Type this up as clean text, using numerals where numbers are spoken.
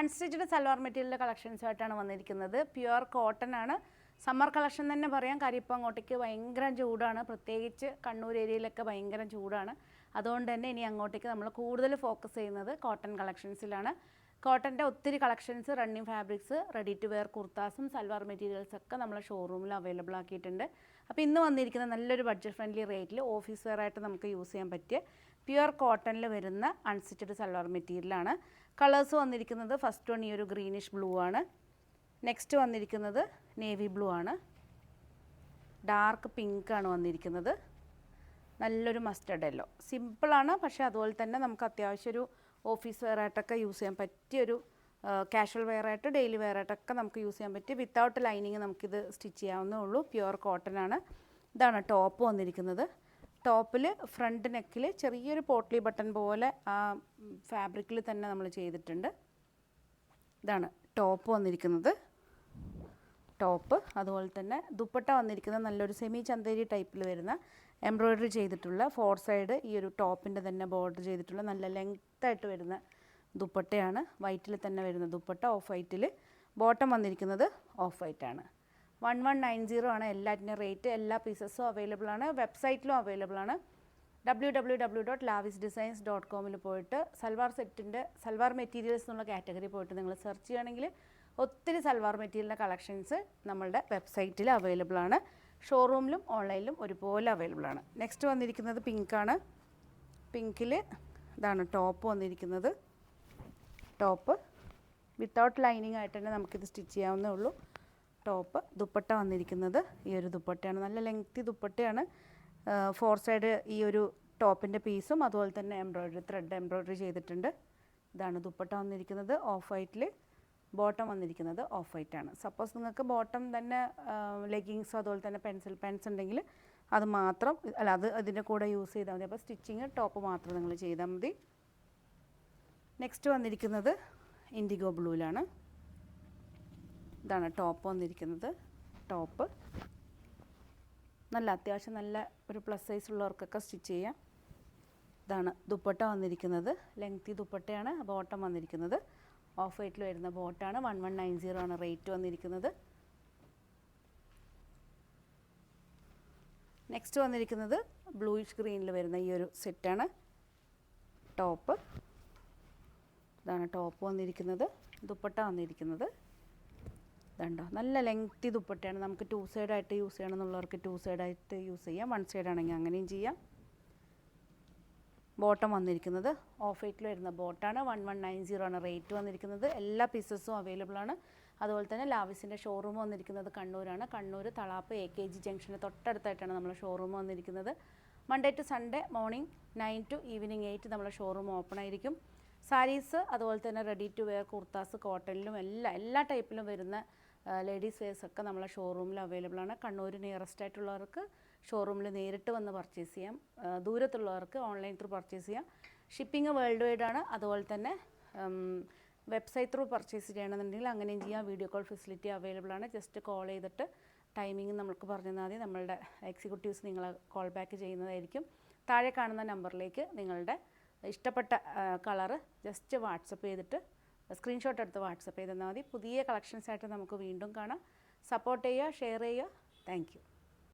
Unstitched salwar material കളക്ഷൻസായിട്ടാണ് വന്നിരിക്കുന്നത്. Pure cotton ആണ്. Summer collection തന്നെ പറയാം. കാര്യം ഇപ്പോൾ അങ്ങോട്ടേക്ക് ഭയങ്കര ചൂടാണ്, പ്രത്യേകിച്ച് കണ്ണൂർ ഏരിയയിലൊക്കെ ഭയങ്കര ചൂടാണ്. അതുകൊണ്ട് തന്നെ ഇനി അങ്ങോട്ടേക്ക് നമ്മൾ കൂടുതൽ ഫോക്കസ് ചെയ്യുന്നത് കോട്ടൺ കളക്ഷൻസിലാണ്. കോട്ടൻ്റെ ഒത്തിരി collections, running fabrics, ready to wear കുർത്താസും സൽവാർ മെറ്റീരിയൽസ് ഒക്കെ നമ്മളെ ഷോറൂമിൽ അവൈലബിൾ ആക്കിയിട്ടുണ്ട്. അപ്പോൾ ഇന്ന് വന്നിരിക്കുന്ന നല്ലൊരു ബഡ്ജറ്റ് ഫ്രണ്ട്ലി റേറ്റിൽ ഓഫീസ് വെയർ ആയിട്ട് നമുക്ക് യൂസ് ചെയ്യാൻ പറ്റിയ പ്യുവർ കോട്ടണിൽ വരുന്ന അൺസ്റ്റിച്ച്ഡ് സൽവാർ മെറ്റീരിയലാണ്. കളേഴ്സ് വന്നിരിക്കുന്നത് ഫസ്റ്റ് വൺ ഈ ഒരു ഗ്രീനിഷ് ബ്ലൂ ആണ്. നെക്സ്റ്റ് വന്നിരിക്കുന്നത് നേവി ബ്ലൂ ആണ്. ഡാർക്ക് പിങ്ക് ആണ് വന്നിരിക്കുന്നത്. നല്ലൊരു മസ്റ്റർഡ് യെല്ലോ. സിമ്പിളാണ്, പക്ഷേ അതുപോലെ തന്നെ നമുക്ക് അത്യാവശ്യം ഒരു ഓഫീസ് വെയർ ആയിട്ടൊക്കെ യൂസ് ചെയ്യാൻ പറ്റിയൊരു കാഷ്വൽ വെയർ ആയിട്ട് ഡെയിലി വെയർ ആയിട്ടൊക്കെ നമുക്ക് യൂസ് ചെയ്യാൻ പറ്റി. വിത്തൗട്ട് ലൈനിങ് നമുക്കിത് സ്റ്റിച്ച് ചെയ്യാവുന്നേ ഉള്ളൂ. പ്യുവർ കോട്ടൺ ആണ്. ഇതാണ് ടോപ്പ് വന്നിരിക്കുന്നത്. ടോപ്പിൽ ഫ്രണ്ട് നെക്കിൽ ചെറിയൊരു പോട്ട്ലി ബട്ടൺ പോലെ ആ ഫാബ്രിക്കിൽ തന്നെ നമ്മൾ ചെയ്തിട്ടുണ്ട്. ഇതാണ് ടോപ്പ് വന്നിരിക്കുന്നത്. ടോപ്പ് അതുപോലെ തന്നെ ദുപ്പട്ട വന്നിരിക്കുന്നത് നല്ലൊരു സെമി ചന്തേരി ടൈപ്പിൽ വരുന്ന എംബ്രോയ്ഡറി ചെയ്തിട്ടുള്ള 4 സൈഡ് ഈ ഒരു ടോപ്പിൻ്റെ തന്നെ ബോർഡർ ചെയ്തിട്ടുള്ള നല്ല ലെങ്ത്തായിട്ട് വരുന്ന ദുപ്പട്ടയാണ്. വൈറ്റിൽ തന്നെ വരുന്ന ദുപ്പട്ട, ഓഫ് വൈറ്റിൽ. ബോട്ടം വന്നിരിക്കുന്നത് ഓഫ് വൈറ്റാണ്. 1190 ആണ് എല്ലാറ്റിൻ്റെ റേറ്റ്. എല്ലാ പീസസും അവൈലബിൾ ആണ്. വെബ്സൈറ്റിലും അവൈലബിൾ ആണ്. www.lavisdesigns.com പോയിട്ട് സൽവാർ സെറ്റിൻ്റെ സൽവാർ മെറ്റീരിയൽസ് എന്നുള്ള കാറ്റഗറി പോയിട്ട് നിങ്ങൾ സെർച്ച് ചെയ്യുകയാണെങ്കിൽ ഒത്തിരി സൽവാർ മെറ്റീരിയലിൻ്റെ കളക്ഷൻസ് നമ്മളുടെ വെബ്സൈറ്റിൽ അവൈലബിൾ ആണ്. ഷോറൂമിലും ഓൺലൈനിലും ഒരുപോലെ അവൈലബിൾ ആണ്. നെക്സ്റ്റ് വന്നിരിക്കുന്നത് പിങ്കാണ്. പിങ്കിൽ ഇതാണ് ടോപ്പ് വന്നിരിക്കുന്നത്. ടോപ്പ് വിത്തൗട്ട് ലൈനിങ് ആയിട്ട് തന്നെ നമുക്കിത് സ്റ്റിച്ച് ചെയ്യാവുന്നേ ഉള്ളൂ. ടോപ്പ് ദുപ്പട്ട വന്നിരിക്കുന്നത് ഈ ഒരു ദുപ്പട്ടയാണ്. നല്ല ലെങ്തി ദുപ്പട്ടയാണ്. 4 സൈഡ് ഈ ഒരു ടോപ്പിൻ്റെ പീസും അതുപോലെ തന്നെ ത്രെഡ് എംബ്രോയ്ഡറി ചെയ്തിട്ടുണ്ട്. ഇതാണ് ദുപ്പട്ട വന്നിരിക്കുന്നത്. ഓഫ് വൈറ്റിൽ. ബോട്ടം വന്നിരിക്കുന്നത് ഓഫ് വൈറ്റ് ആണ്. സപ്പോസ് നിങ്ങൾക്ക് ബോട്ടം തന്നെ ലെഗിങ്സോ അതുപോലെ തന്നെ പെൻസിൽ പാൻസ് ഉണ്ടെങ്കിൽ അത് മാത്രം അത് അതിൻ്റെ കൂടെ യൂസ് ചെയ്താൽ മതി. അപ്പോൾ സ്റ്റിച്ചിങ് ടോപ്പ് മാത്രം നിങ്ങൾ ചെയ്താൽ മതി. നെക്സ്റ്റ് വന്നിരിക്കുന്നത് ഇൻഡിഗോ ബ്ലൂവിലാണ്. ഇതാണ് ടോപ്പ് വന്നിരിക്കുന്നത്. ടോപ്പ് നല്ല അത്യാവശ്യം നല്ല ഒരു പ്ലസ് സൈസ് ഉള്ളവർക്കൊക്കെ സ്റ്റിച്ച് ചെയ്യാം. ഇതാണ് ദുപ്പട്ട വന്നിരിക്കുന്നത്. ലെങ്തി ദുപ്പട്ടയാണ്. ബോട്ടം വന്നിരിക്കുന്നത് ഓഫ് വൈറ്റിൽ വരുന്ന ബോട്ടാണ്. 1190 ആണ് റേറ്റ് വന്നിരിക്കുന്നത്. നെക്സ്റ്റ് വന്നിരിക്കുന്നത് ബ്ലൂയിഷ് ഗ്രീനിൽ വരുന്ന ഈ ഒരു സെറ്റാണ്. ടോപ്പ് ഇതാണ് ടോപ്പ് വന്നിരിക്കുന്നത്. ദുപ്പട്ട വന്നിരിക്കുന്നത് ഇതുണ്ടോ, നല്ല ലെങ്തി ദുപ്പട്ടയാണ്. നമുക്ക് 2 സൈഡായിട്ട് യൂസ് ചെയ്യണമെന്നുള്ളവർക്ക് 2 സൈഡായിട്ട് യൂസ് ചെയ്യാം. 1 സൈഡാണെങ്കിൽ അങ്ങനെയും ചെയ്യാം. ബോട്ടം വന്നിരിക്കുന്നത് ഓഫ് വൈറ്റിൽ വരുന്ന ബോട്ടാണ്. 1190 ആണ് റേറ്റ് വന്നിരിക്കുന്നത്. എല്ലാ പീസസും അവൈലബിൾ ആണ്. അതുപോലെ തന്നെ ലാവിസിൻ്റെ ഷോറൂം വന്നിരിക്കുന്നത് കണ്ണൂരാണ്. കണ്ണൂർ തളാപ്പ് AKG ജംഗ്ഷന് തൊട്ടടുത്തായിട്ടാണ് നമ്മുടെ ഷോറൂം വന്നിരിക്കുന്നത്. Monday to Sunday morning 9 to evening 8 നമ്മുടെ ഷോറൂം ഓപ്പൺ ആയിരിക്കും. സാരീസ് അതുപോലെ തന്നെ റെഡി ടു വെയർ കുർത്താസ് കോട്ടണിലും എല്ലാ ടൈപ്പിലും വരുന്ന ലേഡീസ് വെയർസ് ഒക്കെ നമ്മളെ ഷോറൂമിൽ അവൈലബിൾ ആണ്. കണ്ണൂർ നിയറസ്റ്റ് ആയിട്ടുള്ളവർക്ക് ഷോറൂമിൽ നേരിട്ട് വന്ന് പർച്ചേസ് ചെയ്യാം. ദൂരത്തുള്ളവർക്ക് ഓൺലൈൻ ത്രൂ പർച്ചേസ് ചെയ്യാം. ഷിപ്പിംഗ് വേൾഡ് വൈഡ് ആണ്. അതുപോലെ തന്നെ വെബ്സൈറ്റ് ത്രൂ പർച്ചേസ് ചെയ്യണമെന്നുണ്ടെങ്കിൽ അങ്ങനെയും ചെയ്യാം. വീഡിയോ കോൾ ഫെസിലിറ്റി അവൈലബിൾ ആണ്. ജസ്റ്റ് കോൾ ചെയ്തിട്ട് ടൈമിംഗ് നമുക്ക് പറഞ്ഞു തന്നാൽ മതി. നമ്മളുടെ എക്സിക്യൂട്ടീവ്സ് നിങ്ങളെ കോൾ ബാക്ക് ചെയ്യുന്നതായിരിക്കും. താഴെ കാണുന്ന നമ്പറിലേക്ക് നിങ്ങളുടെ ഇഷ്ടപ്പെട്ട കളറ് ജസ്റ്റ് വാട്സപ്പ് ചെയ്തിട്ട് സ്ക്രീൻഷോട്ട് എടുത്ത് വാട്സപ്പ് ചെയ്ത് തന്നാൽ മതി. പുതിയ കളക്ഷൻസായിട്ട് നമുക്ക് വീണ്ടും കാണാം. സപ്പോർട്ട് ചെയ്യുക, ഷെയർ ചെയ്യുക. Thank you.